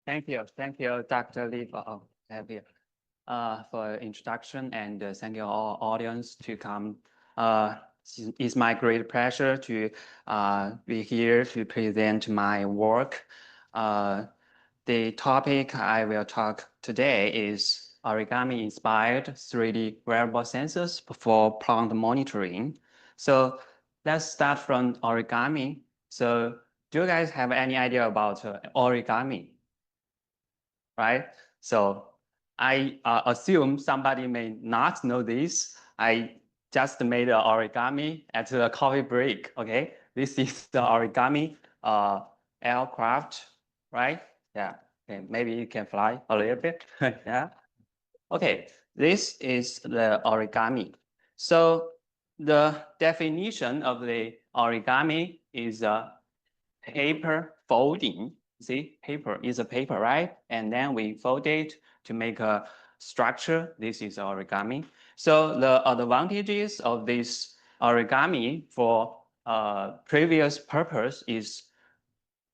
Thank you, Dr. Lee, for introduction, and thank you all audience to come. It's my great pleasure to be here to present my work. The topic I will talk today is Origami-Inspired 3D wearable sensors for plant monitoring. So let's start from origami. So do you guys have any idea about origami? Right? So I assume somebody may not know this. I just made an origami at the coffee break. Okay, this is the origami aircraft, right? Yeah. Okay, maybe it can fly a little bit. Yeah. Okay, this is the origami. So the definition of the origami is paper folding. See, paper is a paper, right? And then we fold it to make a structure. This is origami. So the advantages of this origami for previous purpose is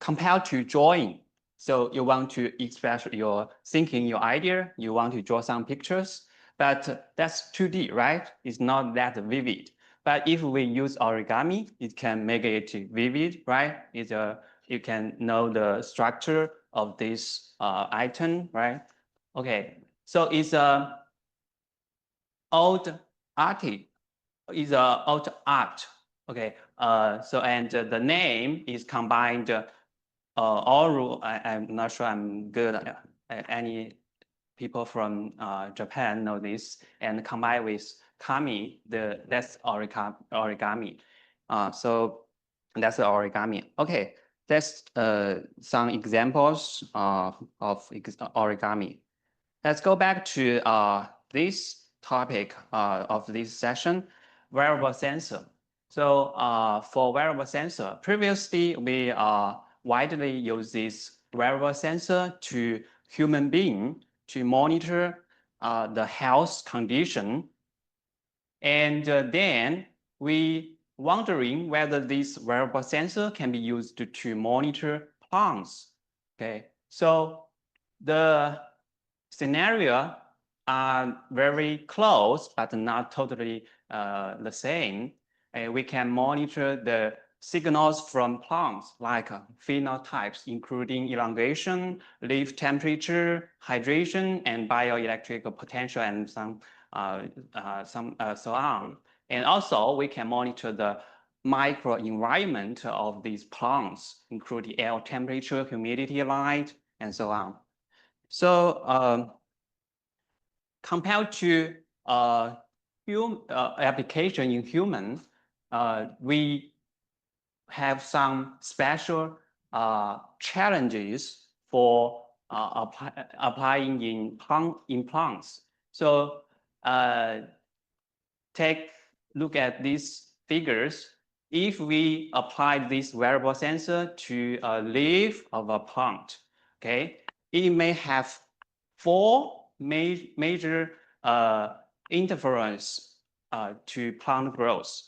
compared to drawing. So you want to express your thinking, your idea, you want to draw some pictures, but that's 2D, right? It's not that vivid. But if we use origami, it can make it vivid, right? You can know the structure of this item, right? Okay, so it's a old old art. Okay, and the name is combined. I'm not sure I'm good. Any people from Japan know this, and combined with kami, that's origami. So that's the origami. Okay, that's some examples of origami. Let's go back to this topic of this session, wearable sensor. So for wearable sensor, previously we widely use this wearable sensor to human being to monitor the health condition. And then we wondering whether this wearable sensor can be used to monitor plants. Okay, so the scenario are very close, but not totally the same. We can monitor the signals from plants like phenotypes, including elongation, leaf temperature, hydration, and bioelectrical potential, and so on. And also, we can monitor the microenvironment of these plants, including air temperature, humidity, light, and so on. So compared to application in human, we have some special challenges for applying in plants. So take look at these figures. If we apply this wearable sensor to a leaf of a plant, okay, it may have four major interference to plant growth.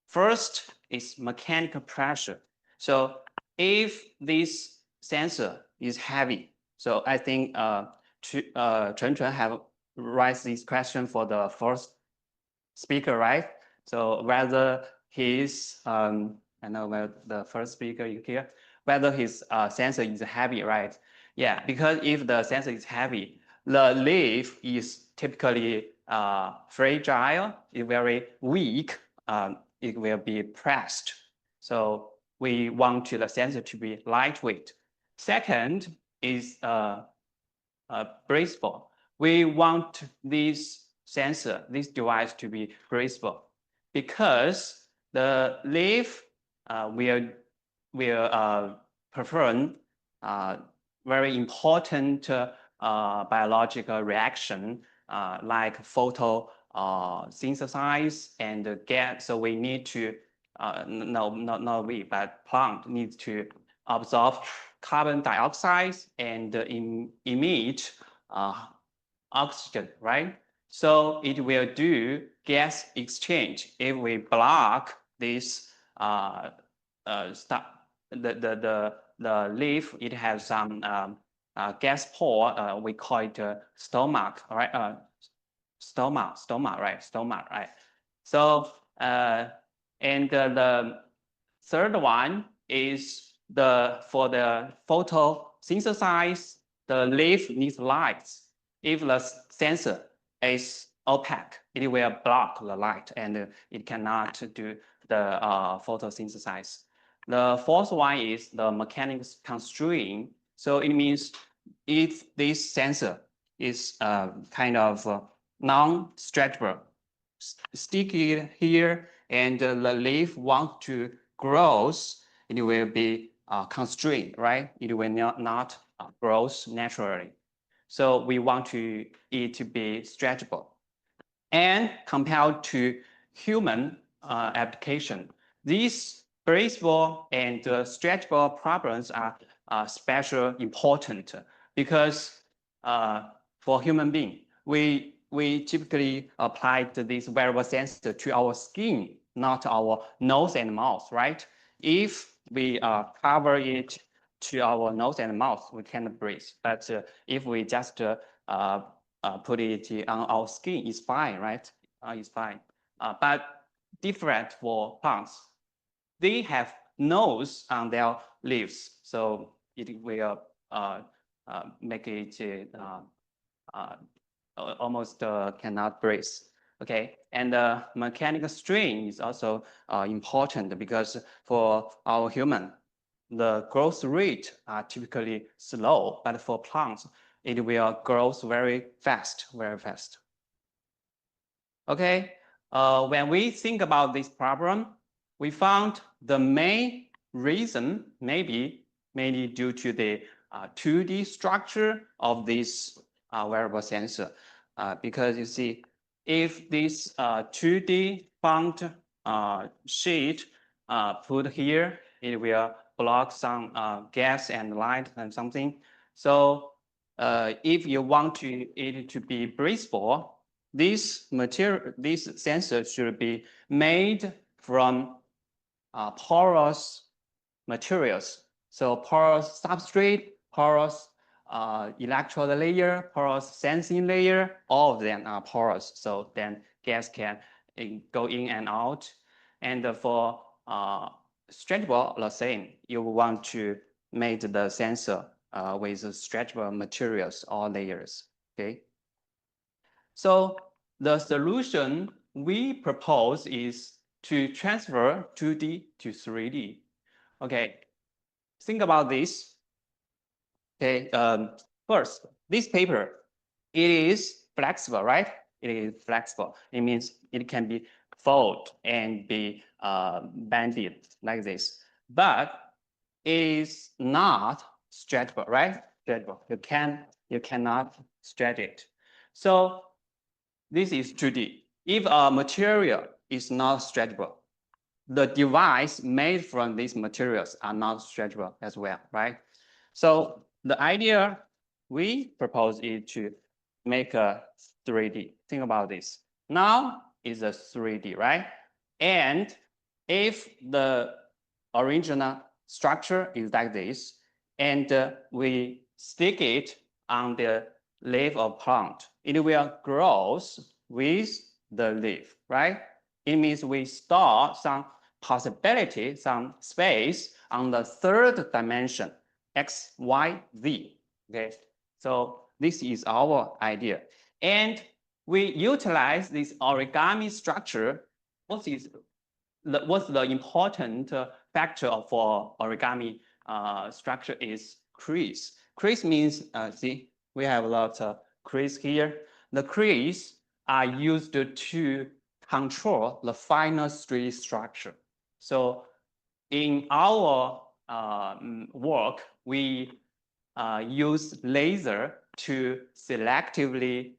First is mechanical pressure. So if this sensor is heavy, so I think Cheng have raised this question for the first speaker, right? So whether his, I know where the first speaker you hear, whether his sensor is heavy, right? Yeah, because if the sensor is heavy, the leaf is typically fragile, it's very weak, it will be pressed. So we want the sensor to be lightweight. Second is breathable. We want this sensor, this device to be breathable because the leaf will perform very important biological reaction like photosynthesis and gas. So we need to, not we, but plant needs to absorb carbon dioxide and emit oxygen, right? So it will do gas exchange if we block this the leaf. It has some gas pore, we call it stomach, right? Stoma, right? Stoma, right? So, and the third one is for the photosynthesis, the leaf needs light. If the sensor is opaque, it will block the light and it cannot do the photosynthesis. The fourth one is the mechanical constraint. So it means if this sensor is kind of non-stretchable, stick it here and the leaf want to grow, it will be constrained, right? It will not grow naturally. So we want it to be stretchable. And compared to human application, these breathable and stretchable problems are special important because for human being, we typically apply this wearable sensor to our skin, not our nose and mouth, right? If we cover it to our nose and mouth, we can breathe. But if we just put it on our skin, it's fine, right? It's fine. But different for plants. They have nose on their leaves, so it will make it almost cannot breathe. Okay, and mechanical strain is also important because for our human, the growth rate are typically slow, but for plants, it will grow very fast, very fast. Okay, when we think about this problem, we found the main reason maybe mainly due to the 2D structure of this wearable sensor. Because you see, if this 2D font sheet put here, it will block some gas and light and something. So if you want it to be breathable, this sensor should be made from porous materials. So porous substrate, porous electrode layer, porous sensing layer, all of them are porous. So then gas can go in and out. And for stretchable, the same. You want to make the sensor with stretchable materials or layers. Okay. So the solution we propose is to transfer 2D to 3D. Okay, think about this. Okay, first, this paper, it is flexible, right? It is flexible. It means it can be folded and be bended like this. But it is not stretchable, right? Stretchable. You cannot stretch it. So this is 2D. If a material is not stretchable, the device made from these materials are not stretchable as well, right? So the idea we propose is to make a 3D. Think about this. Now is a 3D, right? And if the original structure is like this, and we stick it on the leaf of plant, it will grow with the leaf, right? It means we store some possibility, some space on the third dimension, X, Y, Z. Okay, so this is our idea. And we utilize this origami structure. What's the important factor for origami structure is crease. Crease means, see, we have a lot of crease here. The crease are used to control the final 3D structure. So in our work, we use laser to selectively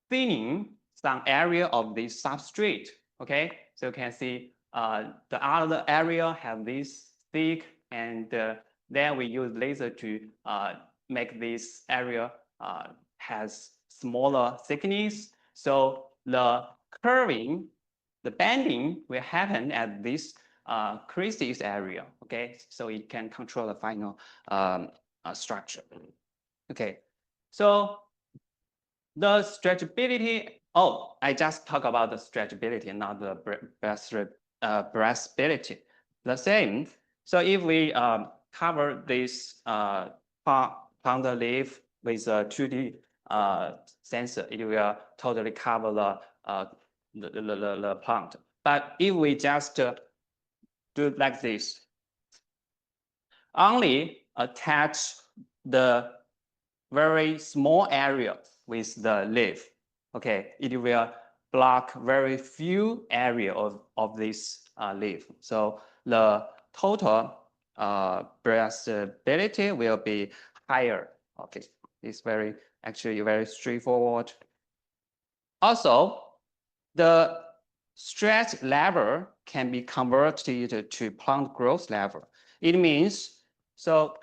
thinning some area of this substrate. Okay, so you can see the other area have this thick, and then we use laser to make this area has smaller thickness. So the curving, the bending will happen at this creases area. Okay, so it can control the final structure. Okay, so the stretchability. Oh, I just talk about the stretchability, not the breathability. The same. So if we cover this plant leaf with a 2D sensor, it will totally cover the plant. But if we just do like this, only attach the very small area with the leaf. Okay, it will block very few area of this leaf. So the total breathability will be higher. Okay, it's actually very straightforward. Also, the stretch level can be converted to plant growth level. It means, so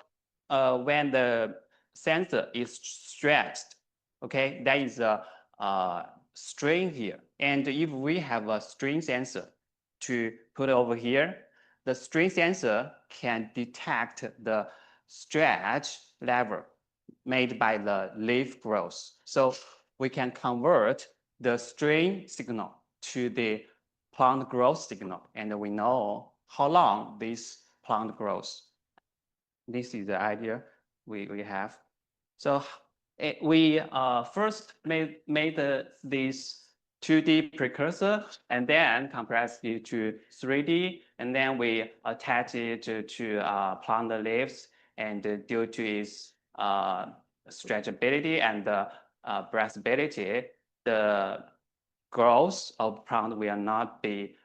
when the sensor is stretched, okay, there is a string here. And if we have a string sensor to put over here, the string sensor can detect the stretch level made by the leaf growth. So we can convert the string signal to the plant growth signal, and we know how long this plant grows. This is the idea we have. So we first made this 2D precursor and then compressed it to 3D, and then we attach it to plant leaves, and due to its stretchability and breathability, the growth of plant will not be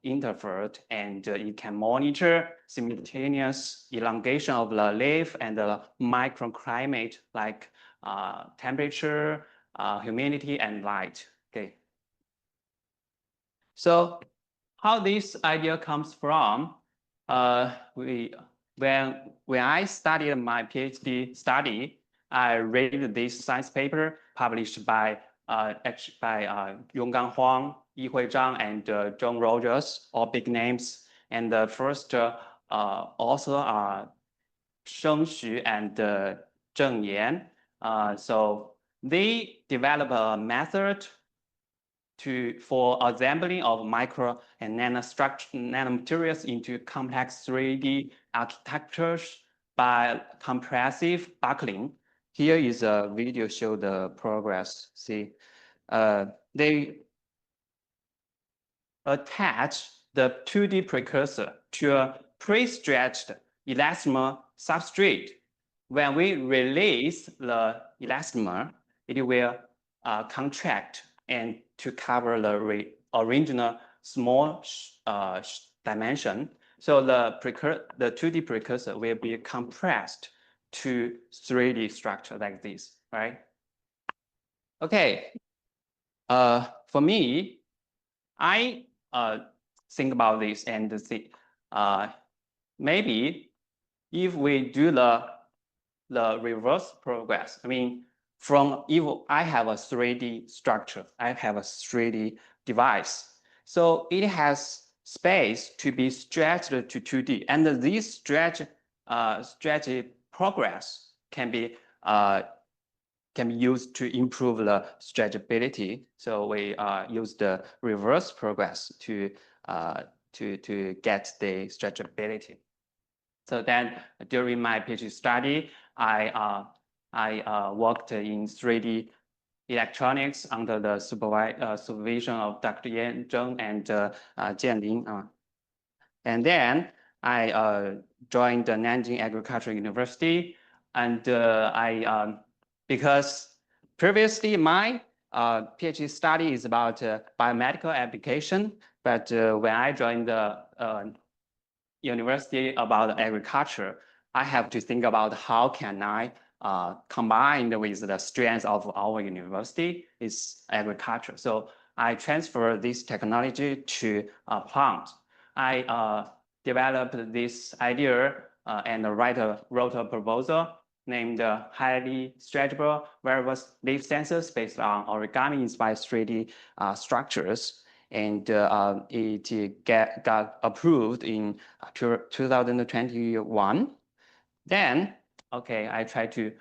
interfered, and it can monitor simultaneous elongation of the leaf and the microclimate like temperature, humidity, and light. Okay. So how this idea comes from, when I studied my PhD study, I read this science paper published by Yonggang Huang, Yihui Zhang, and John Rogers, all big names. And the first author are Sheng Xu and Zheng Yan. So they developed a method for assembling of micro and nanomaterials into complex 3D architectures by compressive buckling. Here is a video show the progress. See, they attach the 2D precursor to a pre-stretched elastomer substrate. When we release the elastomer, it will contract and to cover the original small dimension. So the 2D precursor will be compressed to 3D structure like this, right? Okay. For me, I think about this and see maybe if we do the reverse progress. I mean, if I have a 3D structure, I have a 3D device. So it has space to be stretched to 2D. And this stretch progress can be used to improve the stretchability. So we use the reverse progress to get the stretchability. So then during my PhD study, I worked in 3D electronics under the supervision of Dr. Zhang and Jianling. And then I joined the Nanjing Agricultural University, and because previously my PhD study is about biomedical application, but when I joined the university about agriculture, I have to think about how can I combine with the strengths of our university is agriculture. So I transfer this technology to plants. I developed this idea and wrote a proposal named highly stretchable wearable leaf sensors based on Origami-Inspired 3D structures. And it got approved in 2021. Then, okay, I tried to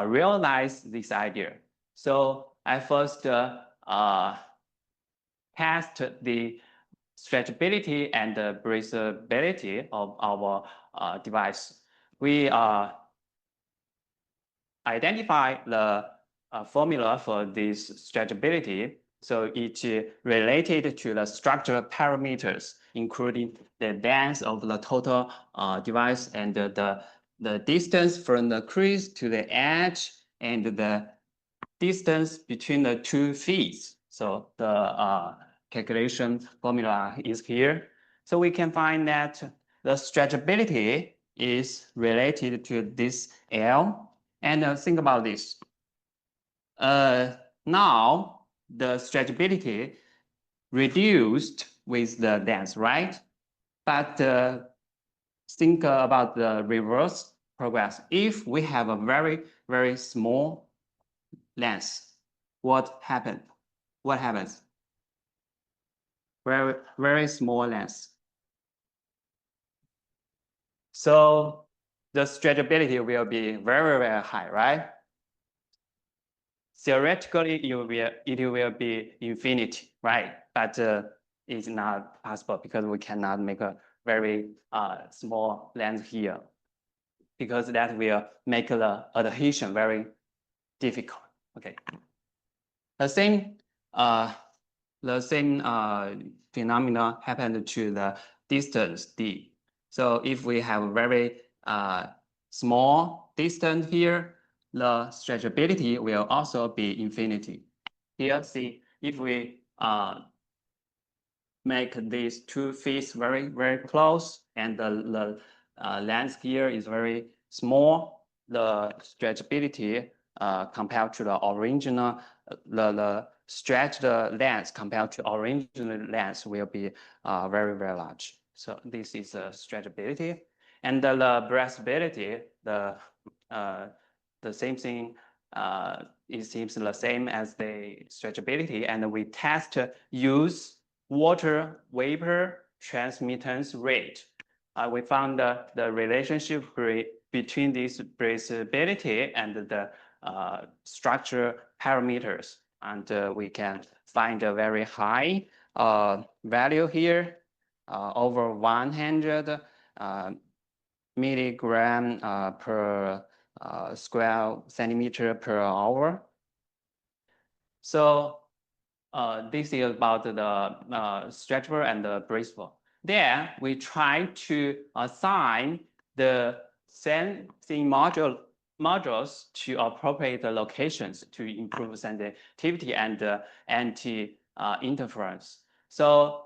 realize this idea. So I first test the stretchability and the breathability of our device. We identify the formula for this stretchability. So it's related to the structural parameters, including the length of the total device and the distance from the crease to the edge and the distance between the two feet. So the calculation formula is here. So we can find that the stretchability is related to this L. And think about this. Now the stretchability reduced with the length, right? But think about the reverse progress. If we have a very, very small length, what happens? What happens? Very, very small length. So the stretchability will be very, very high, right? Theoretically, it will be infinity, right? But it's not possible because we cannot make a very small length here, because that will make the adhesion very difficult. Okay. The same phenomena happened to the distance d. So if we have a very small distance here, the stretchability will also be infinity. Here, see, if we make these two feet very, very close and the length here is very small, the stretchability compared to the original, the stretched length compared to original length will be very, very large. So this is stretchability. And the breathability, the same thing, it seems the same as the stretchability. And we test use water vapor transmittance rate. We found the relationship between this breathability and the structure parameters. And we can find a very high value here, over 100 milligram per square centimeter per hour. So this is about the stretchable and the breathable. There, we try to assign the sensing modules to appropriate locations to improve sensitivity and anti-interference. So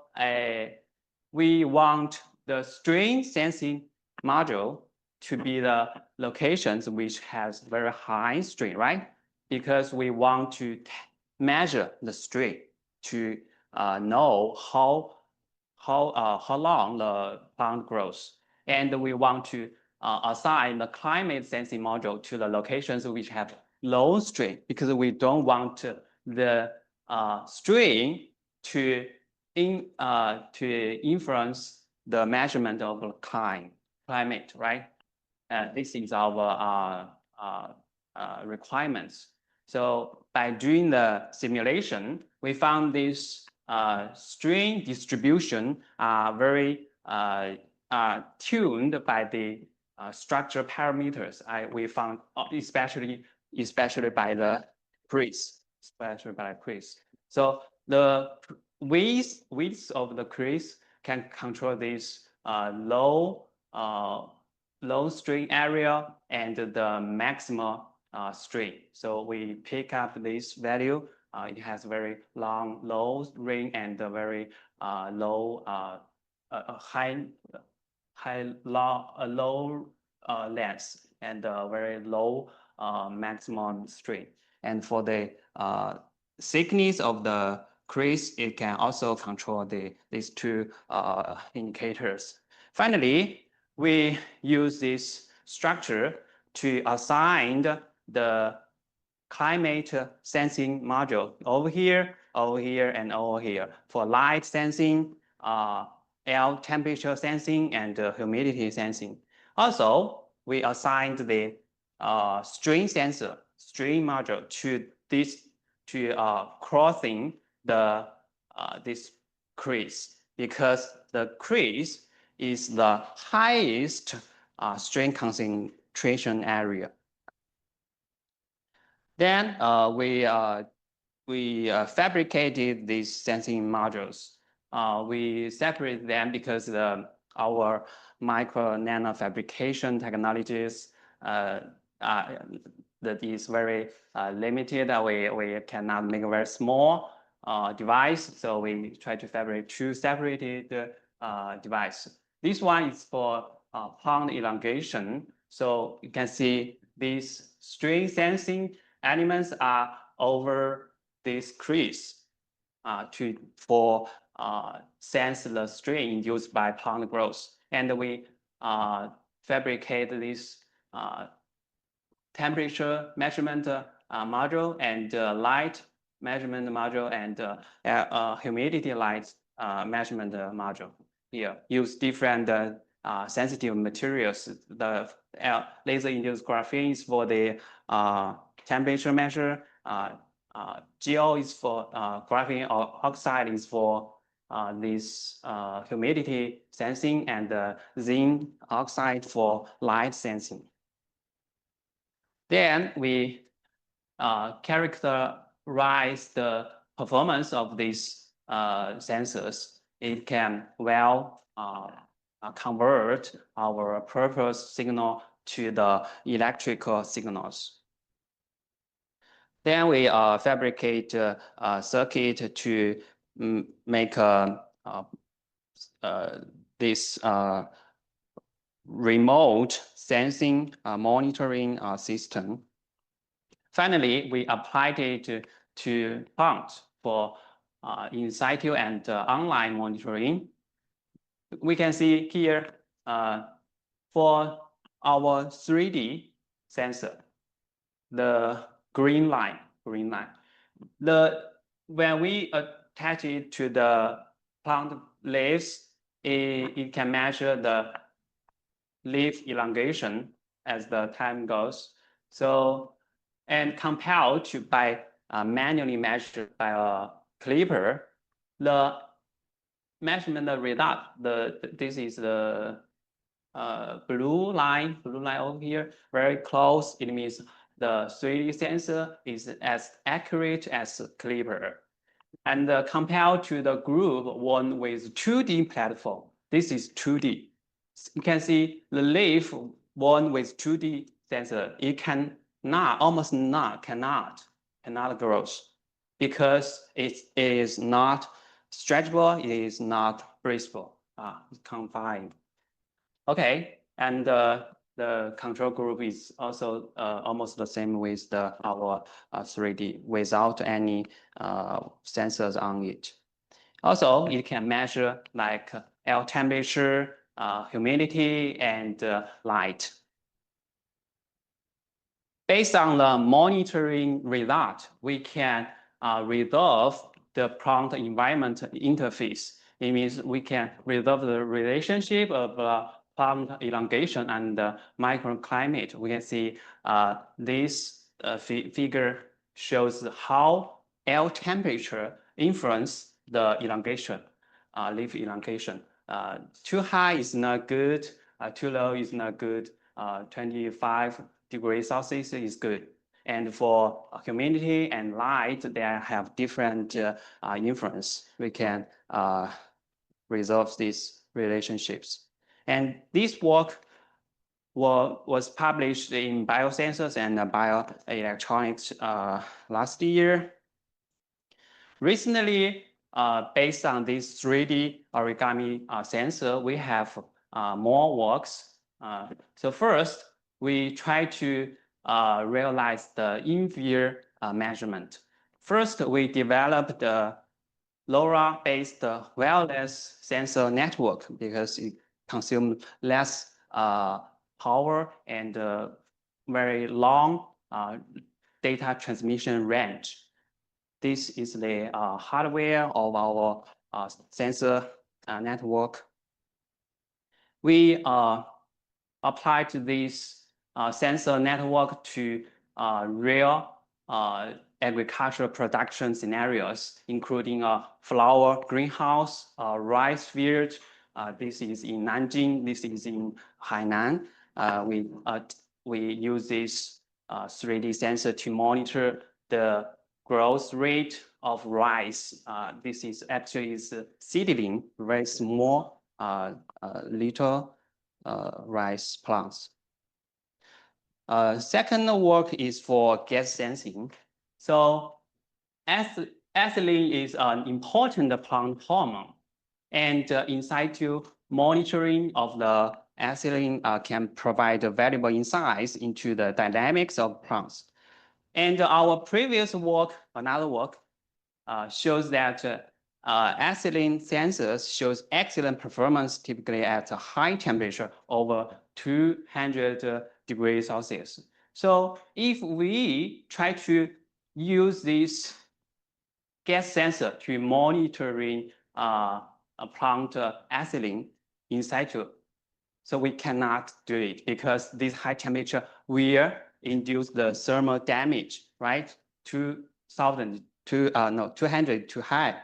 we want the strain sensing module to be the locations which has very high strain, right? Because we want to measure the strain to know how long the plant grows. And we want to assign the climate sensing module to the locations which have low strain, because we don't want the strain to influence the measurement of the climate, right? This is our requirements. So by doing the simulation, we found this strain distribution very tuned by the structure parameters. We found especially by the crease, So the width of the crease can control this low strain area and the maximum strain. So we pick up this value. It has very long low ring and a very low low length and very low maximum strain. And for the thickness of the crease, it can also control these two indicators. Finally, we use this structure to assign the climate sensing module over here, and over here for light sensing, air temperature sensing, and humidity sensing. Also, we assigned the strain sensor, strain module to crossing the this crease, because the crease is the highest strain concentration area. Then we fabricated these sensing modules. We separate them because our micro nano fabrication technologies that is very limited. We cannot make a very small device, so we try to fabricate two separated devices. This one is for pound elongation. So you can see these strain sensing elements are over this crease for sense the strain induced by pound growth. And we fabricate this temperature measurement module and light measurement module and humidity light measurement module. Here, use different sensitive materials. The laser-induced graphene is for the temperature measure. GO is for graphene oxide is for this humidity sensing, and zinc oxide for light sensing. Then we characterize the performance of these sensors. It can well convert our purpose signal to the electrical signals. Then we fabricate a circuit to make this remote sensing monitoring system. Finally, we applied it to plant for in situ and online monitoring. We can see here for our 3D sensor, the green line. When we attach it to the plant leaves, it can measure the leaf elongation as the time goes. So, and compared to by manually measured by a clipper, the measurement result, this is the blue line over here, very close. It means the 3D sensor is as accurate as a clipper. And compared to the group one with 2D platform, this is 2D. You can see the leaf one with 2D sensor, it cannot grow because it is not stretchable, it is not breathable, it's confined. Okay, and the control group is also almost the same with our 3D without any sensors on it. Also, it can measure like air temperature, humidity, and light. Based on the monitoring result, we can resolve the plant environment interface. It means we can resolve the relationship of plant elongation and microclimate. We can see this figure shows how air temperature influence the elongation, leaf elongation. Too high is not good, too low is not good, 25 degrees Celsius is good. And for humidity and light, they have different influence. We can resolve these relationships. And this work was published in Biosensors and Bioelectronics last year. Recently, based on this 3D origami sensor, we have more works. So first, we try to realize the in-field measurement. First, we developed the LoRa-based wireless sensor network because it consumes less power and very long data transmission range. This is the hardware of our sensor network. We applied this sensor network to real agricultural production scenarios, including a flower greenhouse, rice field. This is in Nanjing. This is in Hainan. We use this 3D sensor to monitor the growth rate of rice. This is actually seedling, very small little rice plants. Second work is for gas sensing. So ethylene is an important plant hormone, and in situ monitoring of the ethylene can provide valuable insights into the dynamics of plants. And our previous work, another work, shows that ethylene sensors shows excellent performance typically at a high temperature over 200 degrees Celsius. So if we try to use this gas sensor to monitoring a plant ethylene in situ, so we cannot do it because this high temperature will induce the thermal damage, right? 200 too high.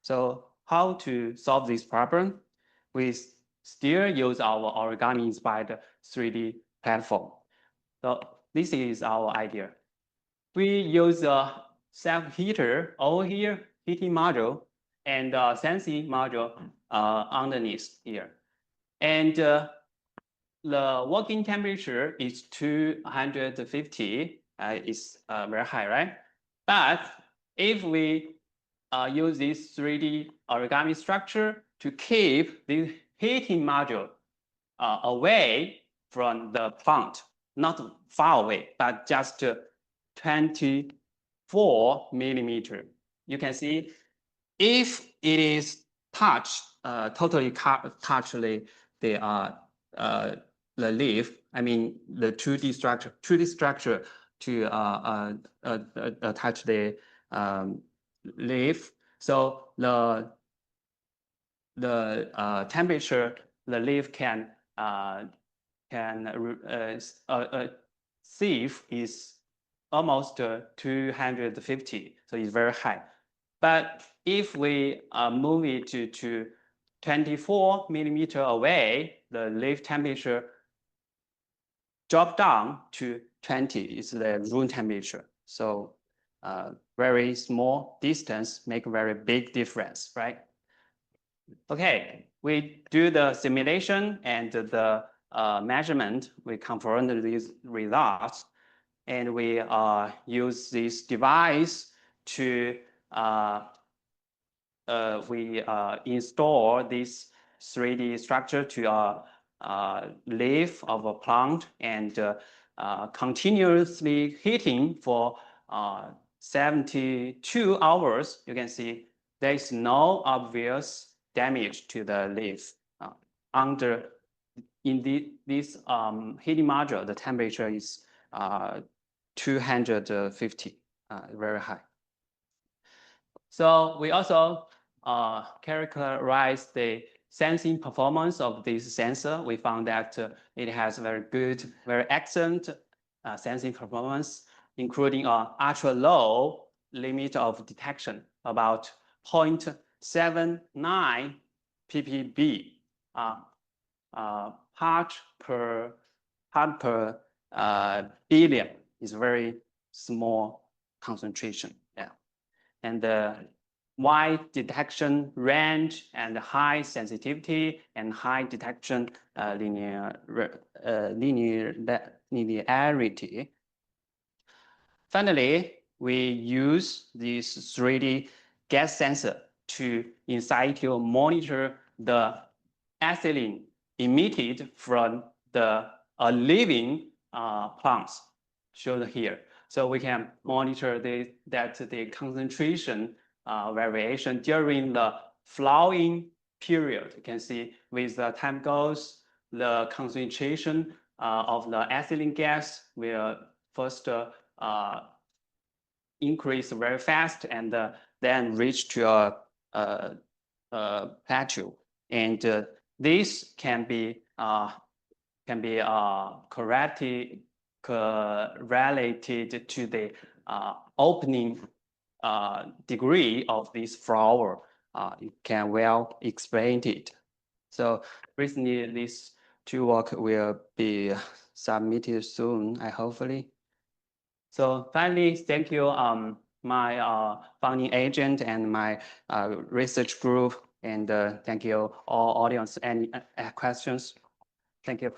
So how to solve this problem? We still use our Origami-Inspired 3D platform. So this is our idea. We use a self-heater over here, heating module, and a sensing module underneath here. And the working temperature is 250. It's very high, right? But if we use this 3D origami structure to keep the heating module away from the plant, not far away, but just 24 millimeter. You can see if it is totally touch the leaf, I mean the 2D structure to touch the leaf. So the temperature the leaf can sieve is almost 250, so it's very high. But if we move it to 24 millimeter away, the leaf temperature drop down to 20 is the room temperature. So very small distance make a very big difference, right? Okay, we do the simulation and the measurement. We confirm these results, and we use this device to install this 3D structure to a leaf of a plant and continuously heating for 72 hours. You can see there is no obvious damage to the leaf. In this heating module, the temperature is 250, very high. So we also characterize the sensing performance of this sensor. We found that it has very good, very excellent sensing performance, including an ultra low limit of detection, about 0.79 ppb, part per billion is very small concentration. Yeah, and the wide detection range and high sensitivity and high detection linearity. Finally, we use this 3D gas sensor to in situ monitor the ethylene emitted from the living plants shown here. So we can monitor the concentration variation during the flowering period. You can see with the time goes, the concentration of the ethylene gas will first increase very fast and then reach to a plateau. And this can be correctly related to the opening degree of this flower. You can well explain it. So recently, this two work will be submitted soon, hopefully. So finally, thank you, my funding agent and my research group, and thank you all audience. Any questions? Thank you.